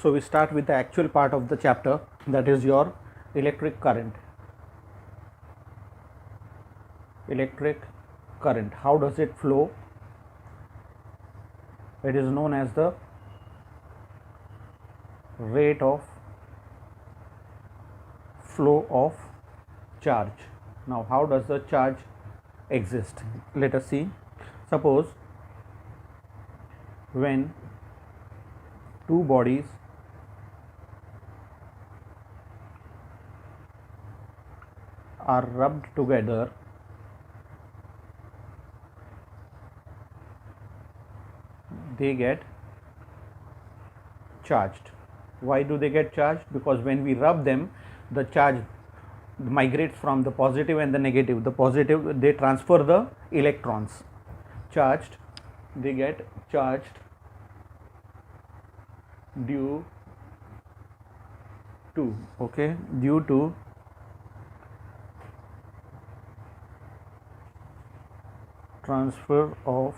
So we start with the actual part of the chapter, that is your electric current. Electric current, how does it flow? It is known as the rate of flow of charge. Now how does the charge exist? Let us see. Suppose when two bodies are rubbed together, they get charged. Why do they get charged? Because when we rub them, the charge migrates from the positive and the negative. The positive, they transfer the electrons. Charged, they get charged due to transfer of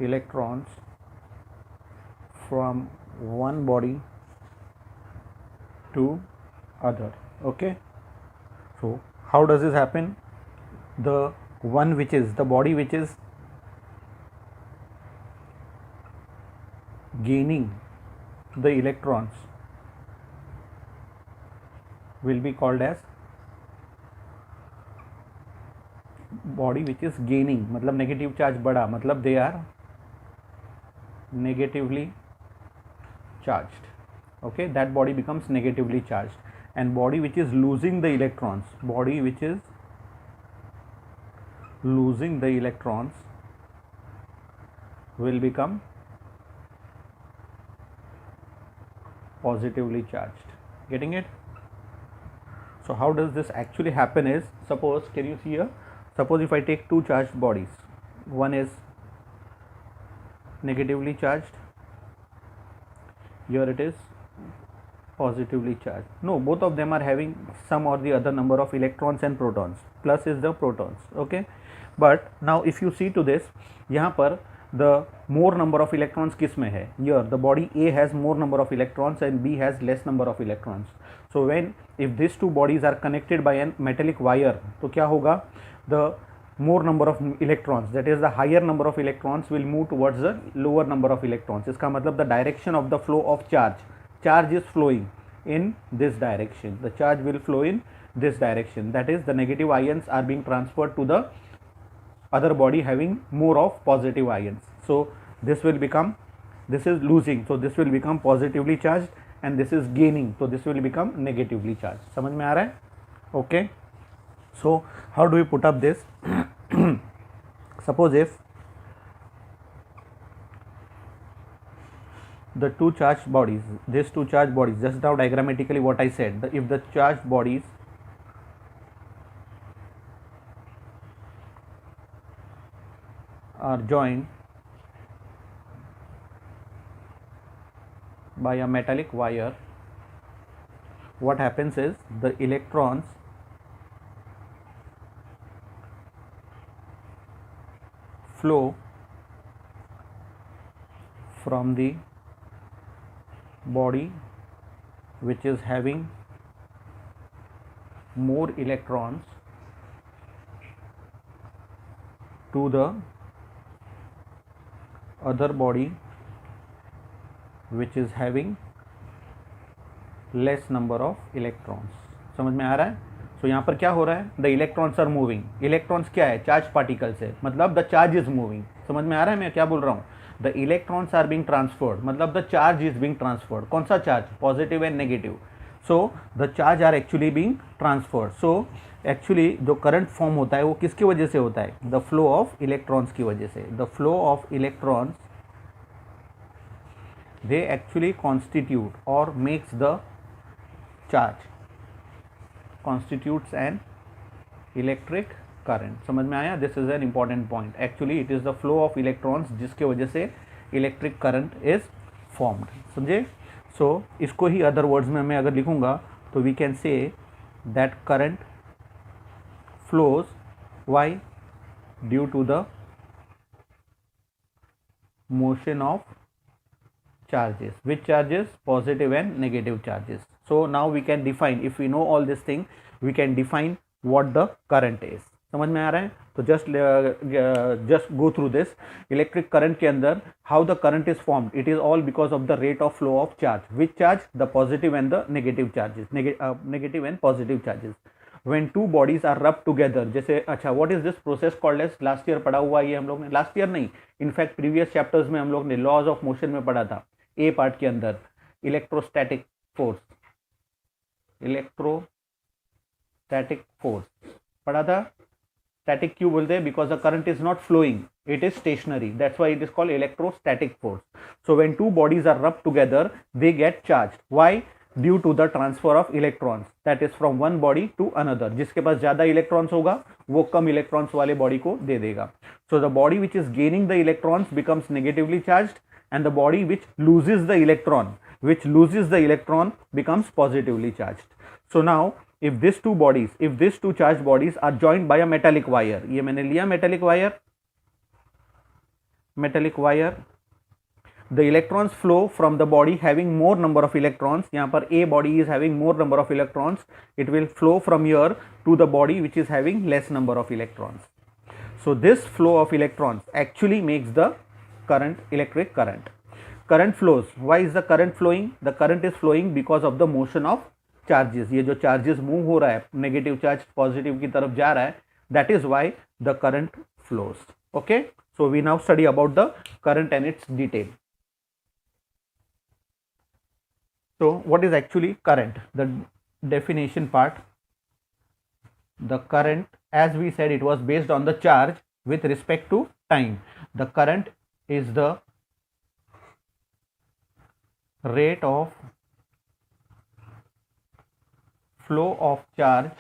electrons from one body to other. Okay, so how does this happen? The one which is the body which is gaining the electrons will be called as body which is gaining, मतलब negative charge बढ़ा, मतलब they are negatively charged. Okay, that body becomes negatively charged. And body which is losing the electrons, body which is losing the electrons will become positively charged. Getting it? So how does this actually happen is, suppose, can you see here, suppose if I take two charged bodies, one is negatively charged, here it is positively charged. No, both of them are having some or the other number of electrons and protons. Plus is the protons. Okay, but now if you see to this, यहाँ पर the more number of electrons किस में है? Here the body A has more number of electrons and B has less number of electrons. So when if these two bodies are connected by a metallic wire, तो क्या होगा? The more number of electrons, that is the higher number of electrons will move towards the lower number of electrons. इसका मतलब the direction of the flow of charge is flowing in this direction. The charge will flow in this direction. That is, the negative ions are being transferred to the other body having more of positive ions. So this will become, this is losing, so this will become positively charged, and this is gaining, so this will become negatively charged. समझ में आ रहा है? Okay. So how do we put up this? Suppose if the two charged bodies, these two charged bodies, just now diagrammatically what I said, if the charged bodies are joined by a metallic wire, what happens is the electrons flow from the body which is having more electrons to the other body which is having less number of electrons. समझ में आ रहा है? So यहाँ पर क्या हो रहा है? The electrons are moving. Electrons क्या है? Charge particles है, मतलब the charge is moving. समझ में आ रहा है मैं क्या बोल रहा हूँ? The electrons are being transferred, मतलब the charge is being transferred. कौन सा charge? Positive and negative. So the charge are actually being transferred. So actually जो current form होता है वो किसकी वजह से होता है? The flow of electrons की वजह से. The flow of electrons, they actually constitute or makes the charge, constitutes an electric current. समझ में आया? This is an important point. Actually it is the flow of electrons जिसके वजह से electric current is formed. समझे? So इसको ही other words में मैं अगर लिखूंगा तो we can say that current flows. Why? Due to the motion of charges. Which charges? Positive and negative charges. So now we can define, if we know all this thing, we can define what the current is. समझ में आ रहा है? तो just go through this. Electric current के अंदर how the current is formed, it is all because of the rate of flow of charge. Which charge? The positive and the negative charges, negative and positive charges. When two bodies are rubbed together, जैसे अच्छा, what is this process called as? Last year पढ़ा हुआ ये हम लोग ने, last year नहीं, in fact previous chapters में हम लोग ने लॉज ऑफ मोशन में पढ़ा था, ए पार्ट के अंदर, इलेक्ट्रोस्टैटिक फोर्स, इलेक्ट्रोस्टैटिक फोर्स पढ़ा था. स्टैटिक क्यों बोलते हैं? Because the current is not flowing, it is stationary, that's why it is called electrostatic force. So when two bodies are rubbed together, they get charged. Why? Due to the transfer of electrons, that is from one body to another. जिसके पास ज्यादा electrons होगा वो कम electrons वाले body को दे देगा. So the body which is gaining the electrons becomes negatively charged, and the body which loses the electron becomes positively charged. So now if these two charged bodies are joined by a metallic wire, ये मैंने लिया metallic wire, the electrons flow from the body having more number of electrons. यहाँ पर A body is having more number of electrons, it will flow from here to the body which is having less number of electrons. So this flow of electrons actually makes the current, electric current. Current flows. Why is the current flowing? The current is flowing because of the motion of charges. ये जो charges move हो रहा है, negative charge positive की तरफ जा रहा है, that is why the current flows. Okay, so we now study about the current and its detail. So what is actually current? The definition part. The current, as we said, it was based on the charge with respect to time. The current is the rate of flow of charge,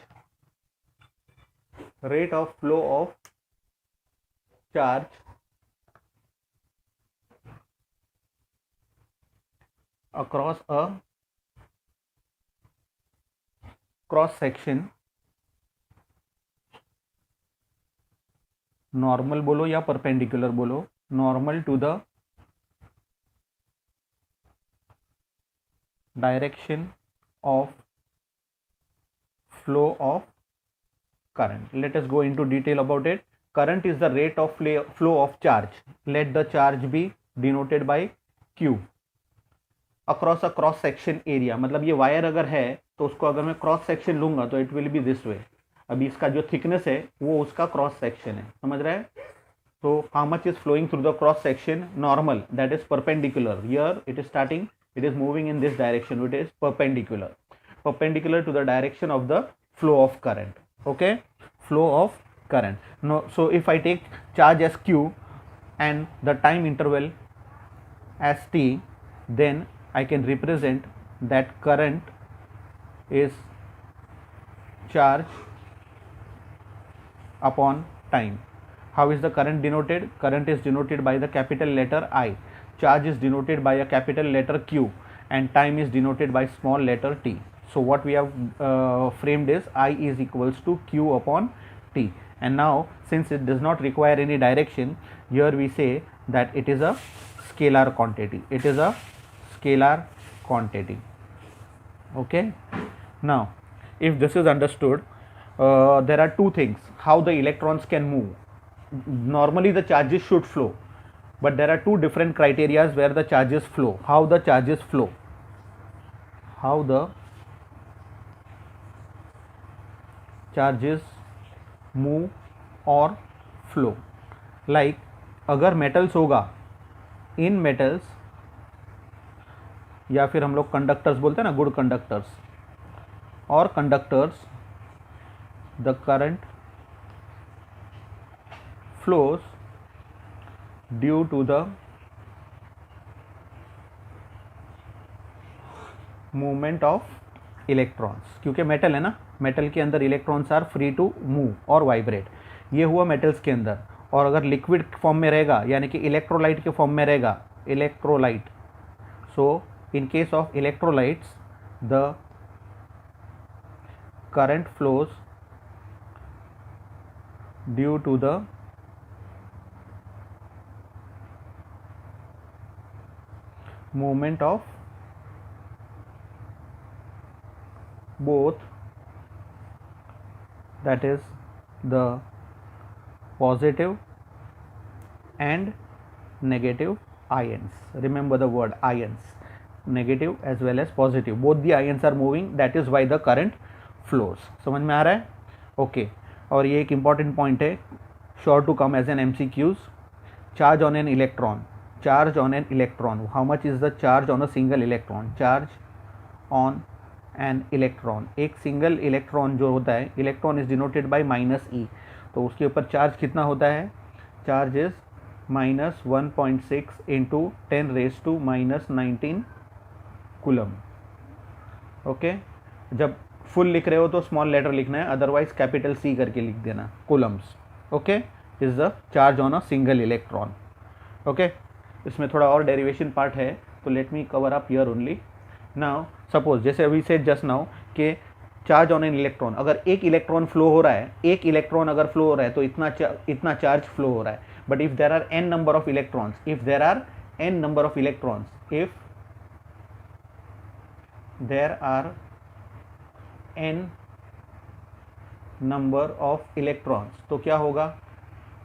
across a cross section, normal बोलो या perpendicular बोलो, normal to the direction of flow of current. Let us go into detail about it. Current is the rate of flow of charge. Let the charge be denoted by Q across a cross section area. मतलब ये wire अगर है तो उसको अगर मैं cross section लूंगा तो it will be this way. अभी इसका जो थिकनेस है वो उसका क्रॉस सेक्शन है, समझ रहे हैं? तो how much is flowing through the cross section? Normal, that is perpendicular. Here it is starting, it is moving in this direction, it is perpendicular to the direction of the flow of current. Okay, flow of current. No, so if I take charge as Q and the time interval as T, then I can represent that current is charge upon time. How is the current denoted? Current is denoted by the capital letter I. Charge is denoted by a capital letter Q, and time is denoted by small letter t. So what we have framed is I is equals to Q upon T. And now since it does not require any direction, here we say that it is a scalar quantity. It is a scalar quantity. Okay. Now if this is understood, there are two things how the electrons can move. Normally the charges should flow, but there are two different criteria where the charges flow. How the charges flow? How the charges move or flow? Like अगर metals होगा, in metals या फिर हम लोग conductors बोलते हैं ना, good conductors or conductors, the current flows due to the movement of electrons. क्योंकि मेटल है ना, मेटल के अंदर electrons are free to move और वाइब्रेट. ये हुआ मेटल्स के अंदर. और अगर लिक्विड फॉर्म में रहेगा यानी कि इलेक्ट्रोलाइट के फॉर्म में रहेगा, electrolyte, so in case of electrolytes the current flows due to the movement of both, that is the positive and negative ions. Remember the word ions, negative as well as positive, both the ions are moving, that is why the current flows. समझ में आ रहा है? Okay और ये एक important point है, sure to come as an MCQs. Charge on an electron, charge on an electron, how much is the charge on a single electron? Charge on an electron, एक सिंगल इलेक्ट्रॉन जो होता है, electron is denoted by -e, तो उसके ऊपर charge कितना होता है? Charge is -1.6 into 10⁻⁻19 coulomb. Okay, जब फुल लिख रहे हो तो स्मॉल लेटर लिखना है, अदरवाइज कैपिटल C करके लिख देना, Coulomb's. Okay, is the charge on a single electron. Okay, इसमें थोड़ा और डेरिवेशन पार्ट है, तो let me cover up here only. Now suppose जैसे अभी से जस्ट नाउ कि चार्ज ऑन एन इलेक्ट्रॉन, अगर एक इलेक्ट्रॉन फ्लो हो रहा है, एक इलेक्ट्रॉन अगर फ्लो हो रहा है तो इतना चार्ज फ्लो हो रहा है. But if there are n number of electrons, if there are n number of electrons, if there are n number of electrons, तो क्या होगा?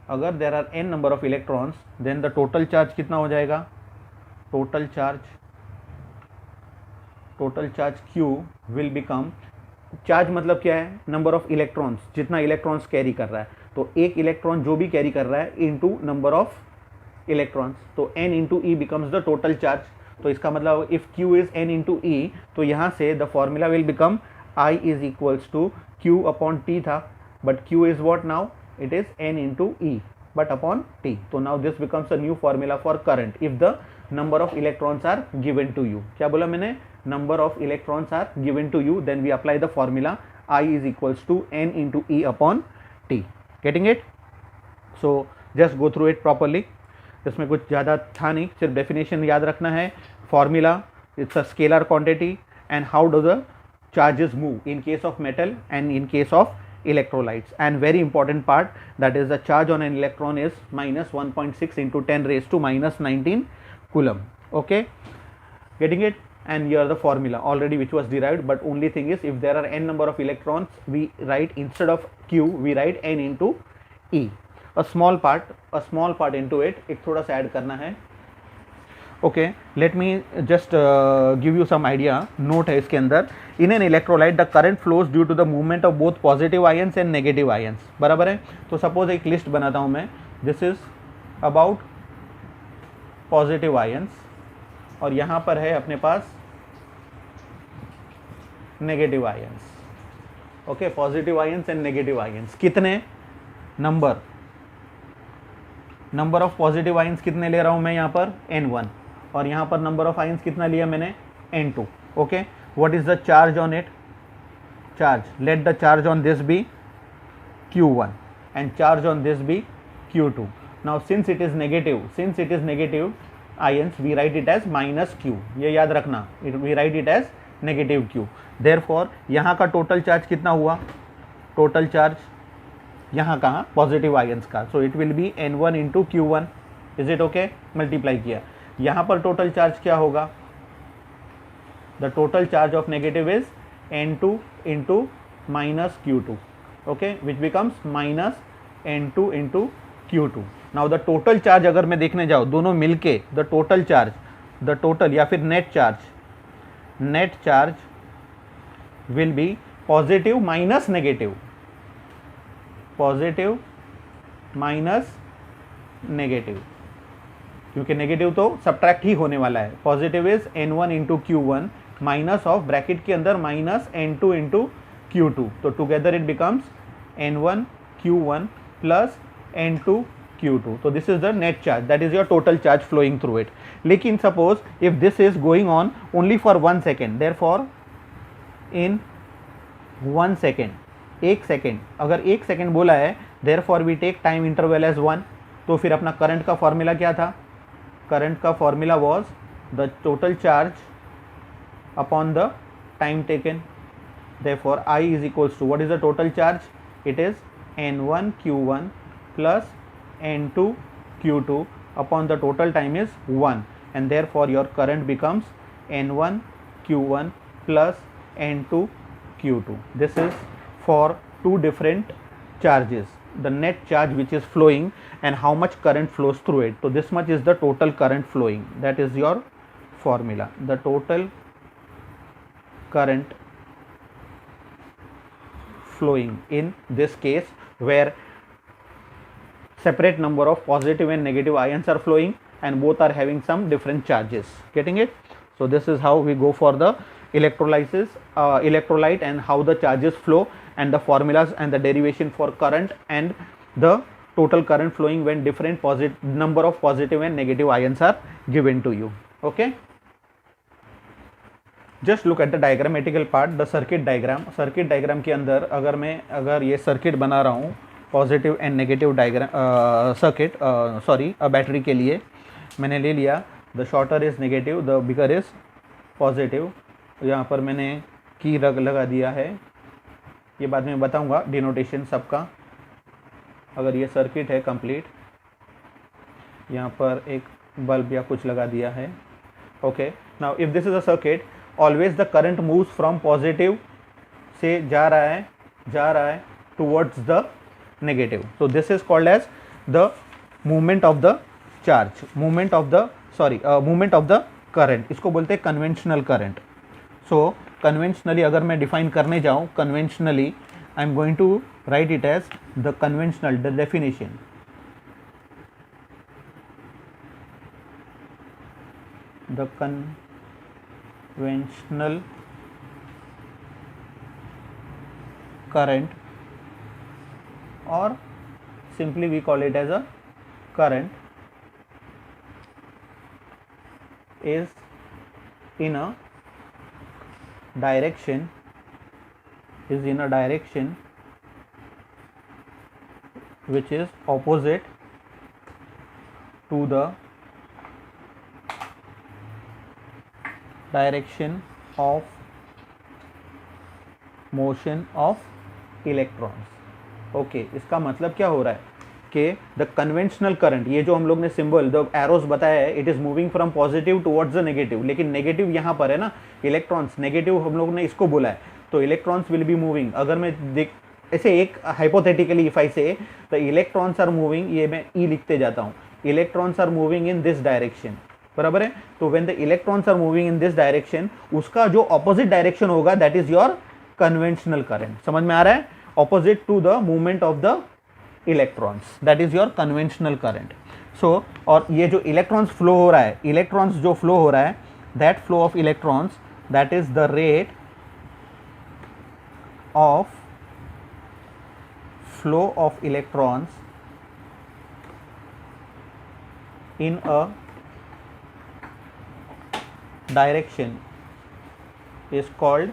अगर there are n number of electrons, then the total charge कितना हो जाएगा? Total charge Q will become, charge मतलब क्या है? नंबर ऑफ इलेक्ट्रॉन्स, जितना इलेक्ट्रॉन्स कैरी कर रहा है, तो एक इलेक्ट्रॉन जो भी कैरी कर रहा है इनटू नंबर ऑफ इलेक्ट्रॉन्स, तो n into e becomes the total charge. तो इसका मतलब if Q is n into e, तो यहाँ से the formula will become I is equals to Q upon T था, but Q is what now? It is n into e but upon T. तो now this becomes a new formula for current if the number of electrons are given to you. क्या बोला मैंने? number of electrons are given to you, then we apply the formula I is equals to n into E upon T. Getting it? So just go through it properly. इसमें कुछ ज़्यादा था नहीं, सिर्फ definition याद रखना है. Formula, it's a scalar quantity and how do the charges move in case of metal and in case of electrolytes. And very important part, that is the charge on an electron is -1.6 into 10⁻⁻19 coulomb. Okay, getting it? And here the formula already which was derived, but only thing is if there are n number of electrons, we write instead of Q we write n into E. A small part into it, एक थोड़ा सा add करना है. Okay, let me just give you some idea. Note है इसके अंदर, in an electrolyte the current flows due to the movement of both positive ions and negative ions. बराबर है? तो suppose एक लिस्ट बनाता हूँ मैं, this is about positive ions, और यहाँ पर है अपने पास negative ions. Okay, positive ions and negative ions. कितने? नंबर ऑफ पॉजिटिव आयंस कितने ले रहा हूँ मैं यहाँ पर? n1. और यहाँ पर नंबर ऑफ आयंस कितना लिया मैंने? n2. Okay, what is the charge on it? Charge, let the charge on this be q1 and charge on this be q2. Now since it is negative ions, we write it as -q. ये याद रखना, we write it as negative Q. Therefore यहाँ का total charge कितना हुआ? Total charge यहाँ कहाँ? Positive ions का, so it will be n1 into Q1. Is it okay? Multiply किया. यहाँ पर टोटल चार्ज क्या होगा? The total charge of negative is n2 into -q2. Okay, which becomes -n2 into Q2. Now the total charge अगर मैं देखने जाऊँ, दोनों मिलके द टोटल या फिर net charge will be positive minus negative, क्योंकि नेगेटिव तो सब्ट्रैक्ट ही होने वाला है. Positive is n1 into Q1 minus of bracket के अंदर -n2 इंटू Q2. तो together it becomes n1 Q1 plus n2 Q2. So this is the net charge, that is your total charge flowing through it. लेकिन suppose if this is going on only for 1 second, therefore in 1 second, 1 second, अगर 1 second बोला है, therefore we take time interval as 1. तो फिर अपना current का formula क्या था? करंट का formula was the total charge upon the time taken. Therefore I is equals to, what is the total charge? It is n1 Q1 plus n2 Q2 upon the total time is 1. and therefore your current becomes N1 Q1 plus N2 Q2. This is for two different charges, the net charge which is flowing and how much current flows through it. So this much is the total current flowing. That is your formula. The total current flowing in this case, where separate number of positive and negative ions are flowing and both are having some different charges. Getting it? So this is how we go for the electrolyte and how the charges flow, and the formulas and the derivation for current and the total current flowing when different number of positive and negative ions are given to you. Okay, just look at the diagrammatical part, the circuit diagram के अंदर अगर ये circuit बना रहा हूँ positive and negative diagram circuit battery के लिए मैंने ले लिया, the shorter is negative, the bigger is positive. यहाँ पर मैंने की लगा दिया है, ये बाद में बताऊँगा डिनोटेशन सबका. अगर ये सर्किट है कंप्लीट, यहाँ पर एक बल्ब या कुछ लगा दिया है. Okay, now if this is a circuit, always the current moves from positive से जा रहा है towards the negative. So this is called as the movement of the charge, movement of the current. इसको बोलते हैं कन्वेंशनल करंट. सो conventionally अगर मैं define करने जाऊँ, conventionally I am going to write it as the conventional, the definition. The conventional current, or simply we call it as a current, is in a direction which is opposite to the direction of motion of electrons. Okay, इसका मतलब क्या हो रहा है कि the conventional current, ये जो हम लोग ने सिंबल द एरोस बताया है, it is moving from positive towards the negative. लेकिन नेगेटिव यहाँ पर है ना, इलेक्ट्रॉन्स, नेगेटिव हम लोग ने इसको बोला है, तो इलेक्ट्रॉन्स विल बी मूविंग. अगर मैं ऐसे एक हाइपोथेटिकली इफ आई से द इलेक्ट्रॉन्स आर मूविंग, ये मैं ई लिखते जाता हूँ, electrons are moving in this direction, बराबर है. तो when the electrons are moving in this direction, उसका जो ऑपोजिट डायरेक्शन होगा that is your conventional current. समझ में आ रहा है? Opposite to the movement of the electrons, that is your conventional current. So और ये जो इलेक्ट्रॉन्स फ्लो हो रहा है, इलेक्ट्रॉन्स जो फ्लो हो रहा है, that flow of electrons, that is the rate of flow of electrons in a direction is called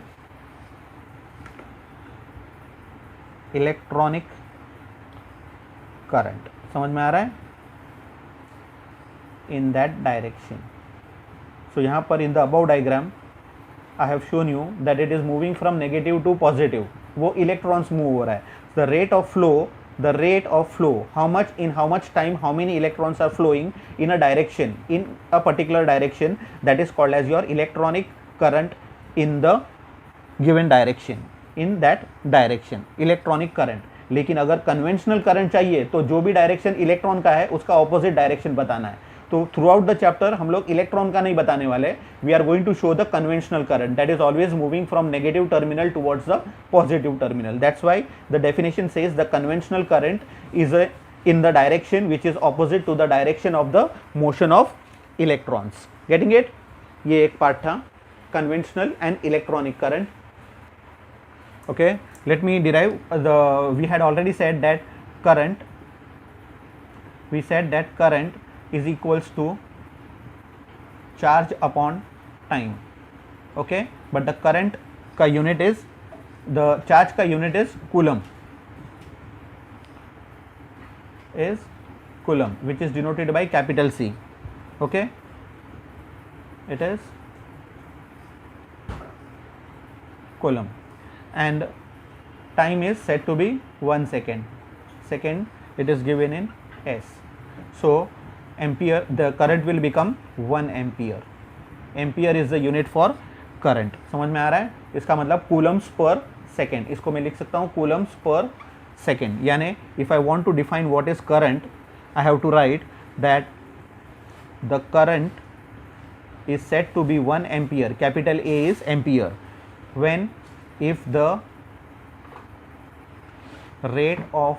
electronic current. समझ में आ रहा है? In that direction. So यहाँ पर in the above diagram I have shown you that it is moving from negative to positive. वो electrons move हो रहा है. The rate of flow, how much time, how many electrons are flowing in a direction, in a particular direction, that is called as your electronic current in the given direction, in that direction, electronic current. लेकिन अगर conventional current चाहिए तो जो भी direction electron का है उसका opposite direction बताना है. तो थ्रू आउट द चैप्टर हम लोग इलेक्ट्रॉन का नहीं बताने वाले, we are going to show the conventional current that is always moving from negative terminal towards the positive terminal. That's why the definition says the conventional current is in the direction which is opposite to the direction of the motion of electrons. Getting it? ये एक part था, conventional and electronic current. Okay, let me derive the, we had already said that current is equals to charge upon time. Okay, but the current का unit is, the charge का unit is coulomb, which is denoted by capital C. Okay, it is coulomb and time is said to be 1 second. It is given in S. So ampere, the current will become 1 ampere. Ampere is the unit for current. समझ में आ रहा है? इसका मतलब coulombs per second. इसको मैं लिख सकता हूँ coulombs per second. यानी if I want to define what is current, I have to write that the current is said to be 1 ampere. Capital A is ampere. When if the rate of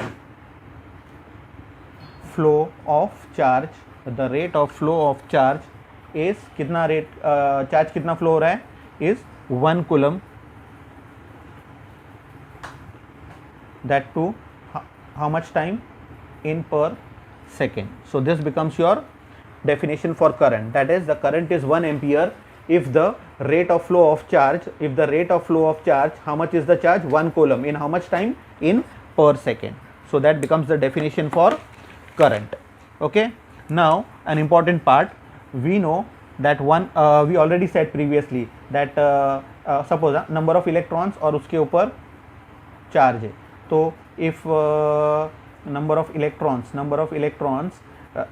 flow of charge, the rate of flow of charge is कितना rate charge कितना flow हो रहा है is 1 coulomb, that to how much time in per second. So this becomes your definition for current, that is the current is 1 ampere if the rate of flow of charge, if the rate of flow of charge, how much is the charge? 1 coulomb in how much time? In per second. So that becomes the definition for current. Okay, now an important part, we know that one we already said previously that suppose number of electrons और उसके ऊपर charge है, तो if number of electrons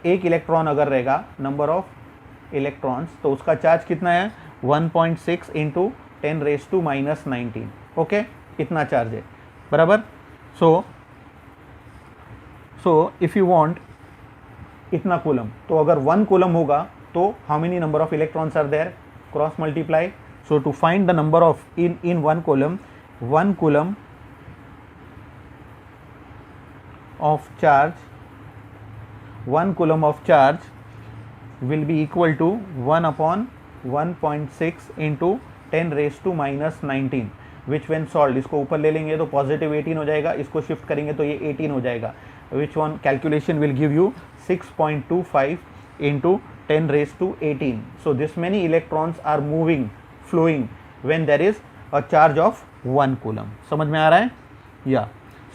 एक electron अगर रहेगा number of electrons, तो उसका चार्ज कितना है? 1.6 इंटू 10⁻⁻19. ओके, इतना चार्ज है, बराबर. सो इफ यू वांट इतना कूलम, तो अगर 1 कूलम होगा तो how many number of electrons are there? Cross multiply. So to find the number of in 1 coulomb, 1 coulomb of charge, 1 coulomb of charge will be equal to 1 upon 1.6 into 10⁻⁻19, which when solved, इसको ऊपर ले लेंगे तो positive 18 हो जाएगा, इसको shift करेंगे तो ये 18 हो जाएगा, which one calculation will give you 6.25 into 10⁻18. So this many electrons are moving, flowing when there is a charge of 1 coulomb. समझ में आ रहा है? Yeah.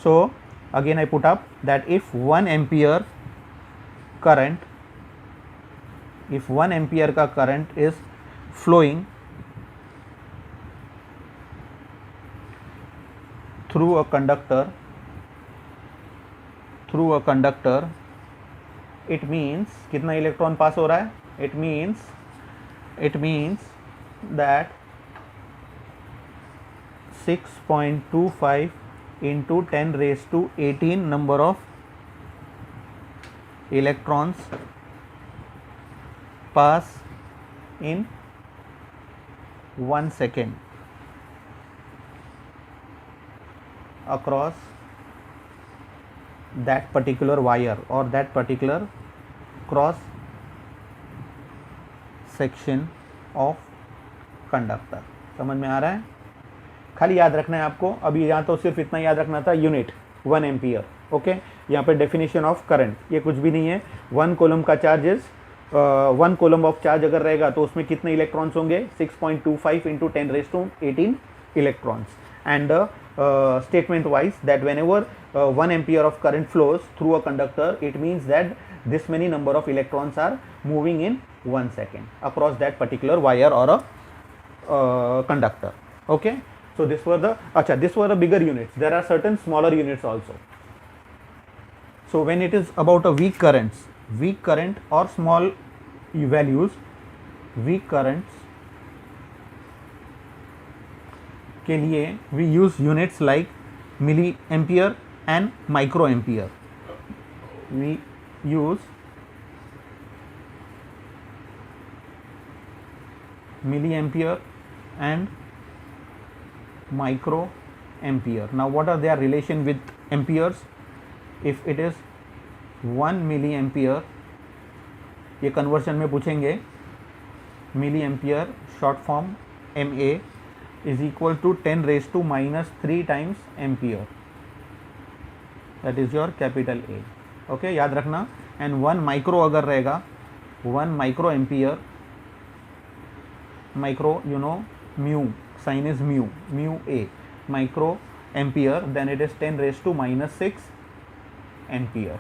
So again I put up that if 1 ampere current, if 1 ampere का current is flowing through a conductor, it means कितना electron पास हो रहा है? It means that 6.25 into 10⁻18 number of electrons pass in 1 second across that particular wire or that particular cross section of conductor. समझ में आ रहा है? खाली याद रखना है आपको, अभी यहाँ तो सिर्फ इतना याद रखना था, यूनिट 1 एम्पियर. ओके, यहाँ पे डेफिनेशन ऑफ करंट, ये कुछ भी नहीं है. 1 कोलम का चार्जेस, 1 कोलम ऑफ चार्ज अगर रहेगा तो उसमें कितने इलेक्ट्रॉन्स होंगे? 6.25 into 10⁻18 electrons. And statement wise that whenever 1 ampere of current flows through a conductor, it means that this many number of electrons are moving in 1 second across that particular wire or a conductor. Okay, so this were the bigger units. There are certain smaller units also. So when it is about a weak current or small values, weak currents के लिए we use units like milliampere and microampere. We use milliampere and microampere. Now what are their relation with amperes? If it is 1 milliampere, ये conversion में पूछेंगे, milliampere short form MA is equal to 10⁻³ times ampere. That is your capital A. Okay, याद रखना. And 1 micro अगर रहेगा, 1 microampere, micro you know mu, sign is mu A, microampere, then it is 10⁻⁻6 ampere.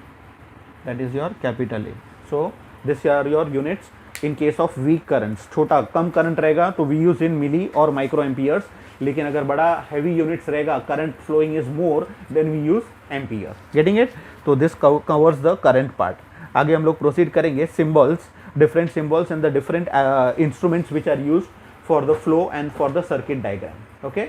That is your capital A. So these are your units in case of weak currents. छोटा कम current रहेगा तो we use in milli और micro amperes, लेकिन अगर बड़ा heavy units रहेगा, current flowing is more, then we use ampere. Getting it? So this covers the current part. आगे हम लोग प्रोसीड करेंगे symbols, different symbols and the different instruments which are use for the flow and for the circuit diagram. Okay.